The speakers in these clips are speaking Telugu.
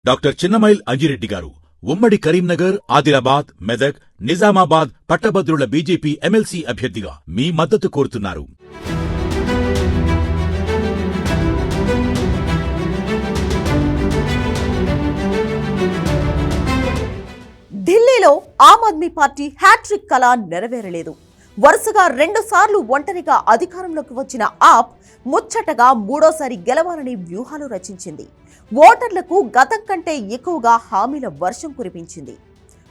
డాక్టర్ చిన్నమైల్ అంజిరెడ్డి గారు ఉమ్మడి కరీంనగర్, ఆదిలాబాద్, మెదక్, నిజామాబాద్ పట్టభద్రుల బీజేపీ ఎమ్మెల్సీ అభ్యర్థిగా మీ మద్దతు కోరుతున్నారు. ఢిల్లీలో ఆమ్ ఆద్మీ పార్టీ హ్యాట్రిక్ కళ నెరవేరలేదు. వరుసగా 2 సార్లు ఒంటరిగా అధికారంలోకి వచ్చిన ఆప్ ముచ్చటగా మూడోసారి గెలవాలని వ్యూహాలు రచించింది. ఓటర్లకు గతం కంటే ఎక్కువగా హామీల వర్షం కురిపించింది.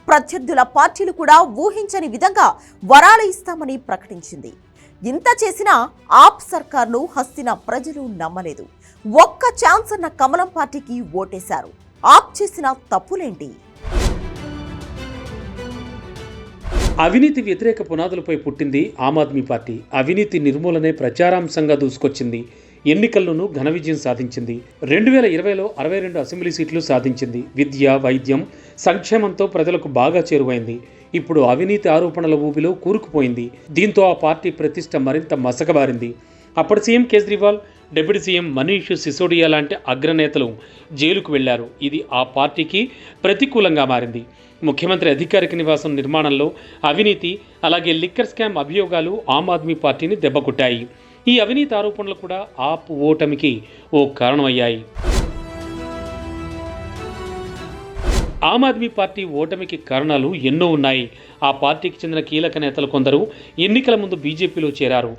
ప్రత్యర్థుల పార్టీలు కూడా ఊహించని విధంగా వరాలు ఇస్తామని ప్రకటించింది. ఇంత చేసినా ఆప్ సర్కార్ను హస్తిన ప్రజలు నమ్మలేదు. ఒక్క ఛాన్స్ అన్న కమలం పార్టీకి ఓటేశారు. ఆప్ చేసిన తప్పులేంటి? అవినీతి వ్యతిరేక పునాదులపై పుట్టింది ఆమ్ ఆద్మీ పార్టీ. అవినీతి నిర్మూలనే ప్రచారాంశంగా దూసుకొచ్చింది. ఎన్నికల్లోనూ ఘన విజయం సాధించింది. 2020లో 62 అసెంబ్లీ సీట్లు సాధించింది. విద్య, వైద్యం, సంక్షేమంతో ప్రజలకు బాగా చేరువైంది. ఇప్పుడు అవినీతి ఆరోపణల ఊబిలో కూరుకుపోయింది. దీంతో ఆ పార్టీ ప్రతిష్ట మరింత మసకబారింది. అప్పటి CM Kejriwal, deputy CM Manish Sisodia లాంటి అగ్రనేతలు జైలుకు వెళ్లారు. ఇది ఆ పార్టీకి ప్రతికూలంగా మారింది. ముఖ్యమంత్రి అధికారిక నివాసం నిర్మాణంలో అవినీతి, అలాగే లిక్కర్ స్కామ్ అభియోగాలు ఆమ్ ఆద్మీ పార్టీని దెబ్బకొట్టాయి. ఈ అవినీతి ఆరోపణలు కూడా ఆప్ ఓటమికి ఓ కారణమయ్యాయి. ఆమ్ ఆద్మీ పార్టీ ఓటమికి కారణాలు ఎన్నో ఉన్నాయి. ఆ పార్టీకి చెందిన కీలక నేతలు కొందరు ఎన్నికల ముందు బీజేపీలో చేరారు.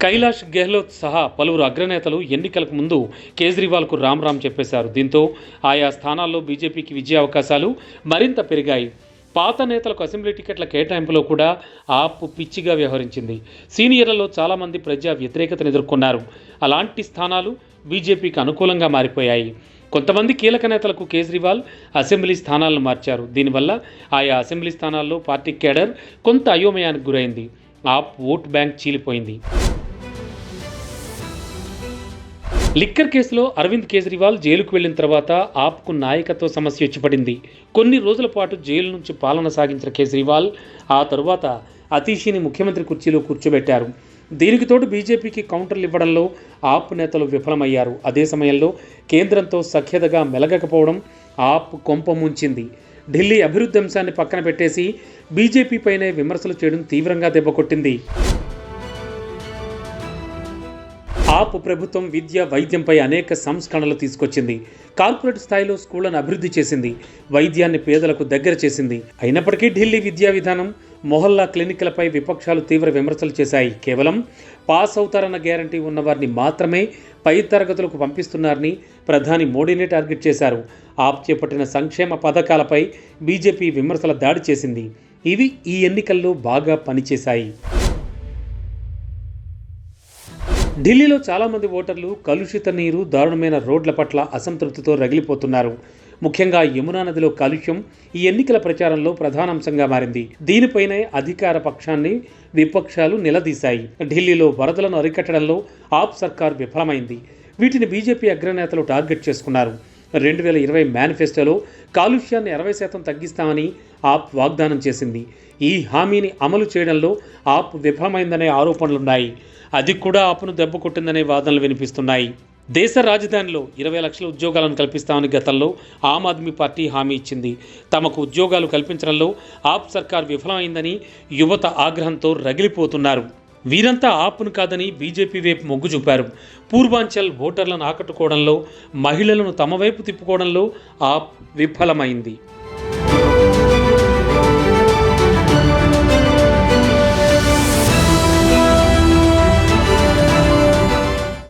కైలాష్ గెహ్లోత్ సహా పలువురు అగ్రనేతలు ఎన్నికలకు ముందు కేజ్రీవాల్కు రామ్ చెప్పేశారు. దీంతో ఆయా స్థానాల్లో బీజేపీకి విజయ అవకాశాలు మరింత పెరిగాయి. పాత నేతలకు అసెంబ్లీ టికెట్ల కేటాయింపులో కూడా ఆప్ పిచ్చిగా వ్యవహరించింది. సీనియర్లలో చాలామంది ప్రజా వ్యతిరేకతను ఎదుర్కొన్నారు. అలాంటి స్థానాలు బీజేపీకి అనుకూలంగా మారిపోయాయి. కొంతమంది కీలక నేతలకు కేజ్రీవాల్ అసెంబ్లీ స్థానాలను మార్చారు. దీనివల్ల ఆయా అసెంబ్లీ స్థానాల్లో పార్టీ కేడర్ కొంత అయోమయానికి గురైంది. ఆప్ ఓట్ బ్యాంక్ చీలిపోయింది. లిక్కర్ కేసులో అరవింద్ కేజ్రీవాల్ జైలుకు వెళ్లిన తర్వాత ఆప్కు నాయకత్వ సమస్య వచ్చిపడింది. కొన్ని రోజుల పాటు జైలు నుంచి పాలన సాగించిన కేజ్రీవాల్ ఆ తరువాత అతీషిని ముఖ్యమంత్రి కుర్చీలో కూర్చోబెట్టారు. దీనికి తోడు బీజేపీకి కౌంటర్లు ఇవ్వడంలో ఆప్ నేతలు విఫలమయ్యారు. అదే సమయంలో కేంద్రంతో సఖ్యతగా మెలగకపోవడం ఆప్ కొంప ముంచింది. ఢిల్లీ అభివృద్ధి అంశాన్ని పక్కన పెట్టేసి బీజేపీపైనే విమర్శలు చేయడం తీవ్రంగా దెబ్బకొట్టింది. ఆప్ ప్రభుత్వం విద్య, వైద్యంపై అనేక సంస్కరణలు తీసుకొచ్చింది. కార్పొరేట్ స్థాయిలో స్కూళ్లను అభివృద్ధి చేసింది. వైద్యాన్ని పేదలకు దగ్గర చేసింది. అయినప్పటికీ ఢిల్లీ విద్యా విధానం, మొహల్లా క్లినిక్లపై విపక్షాలు తీవ్ర విమర్శలు చేశాయి. కేవలం పాస్ అవుతారన్న గ్యారంటీ ఉన్నవారిని మాత్రమే పై తరగతులకు పంపిస్తున్నారని ప్రధాని మోడీనే టార్గెట్ చేశారు. ఆప్ చేపట్టిన సంక్షేమ పథకాలపై బీజేపీ విమర్శల దాడి చేసింది. ఇవి ఈ ఎన్నికల్లో బాగా పనిచేశాయి. ఢిల్లీలో చాలామంది ఓటర్లు కలుషిత నీరు, దారుణమైన రోడ్ల పట్ల అసంతృప్తితో రగిలిపోతున్నారు. ముఖ్యంగా యమునా నదిలో కాలుష్యం ఈ ఎన్నికల ప్రచారంలో ప్రధానాంశంగా మారింది. దీనిపైనే అధికార పక్షాన్ని విపక్షాలు నిలదీశాయి. ఢిల్లీలో వరదలను అరికట్టడంలో ఆప్ సర్కార్ విఫలమైంది. వీటిని బీజేపీ అగ్రనేతలు టార్గెట్ చేసుకున్నారు. 2020 మేనిఫెస్టోలో కాలుష్యాన్ని 60% తగ్గిస్తామని ఆప్ వాగ్దానం చేసింది. ఈ హామీని అమలు చేయడంలో ఆప్ విఫలమైందనే ఆరోపణలున్నాయి. అది కూడా ఆప్ను దెబ్బకొట్టిందనే వాదనలు వినిపిస్తున్నాయి. దేశ రాజధానిలో 20 లక్షల ఉద్యోగాలను కల్పిస్తామని గతంలో ఆమ్ ఆద్మీ పార్టీ హామీ ఇచ్చింది. తమకు ఉద్యోగాలు కల్పించడంలో ఆప్ సర్కార్ విఫలమైందని యువత ఆగ్రహంతో రగిలిపోతున్నారు. వీరంతా ఆప్ను కాదని బీజేపీ వైపు మొగ్గు చూపారు. పూర్వాంచల్ ఓటర్లను ఆకట్టుకోవడంలో, మహిళలను తమ వైపు తిప్పుకోవడంలో ఆప్ విఫలమైంది.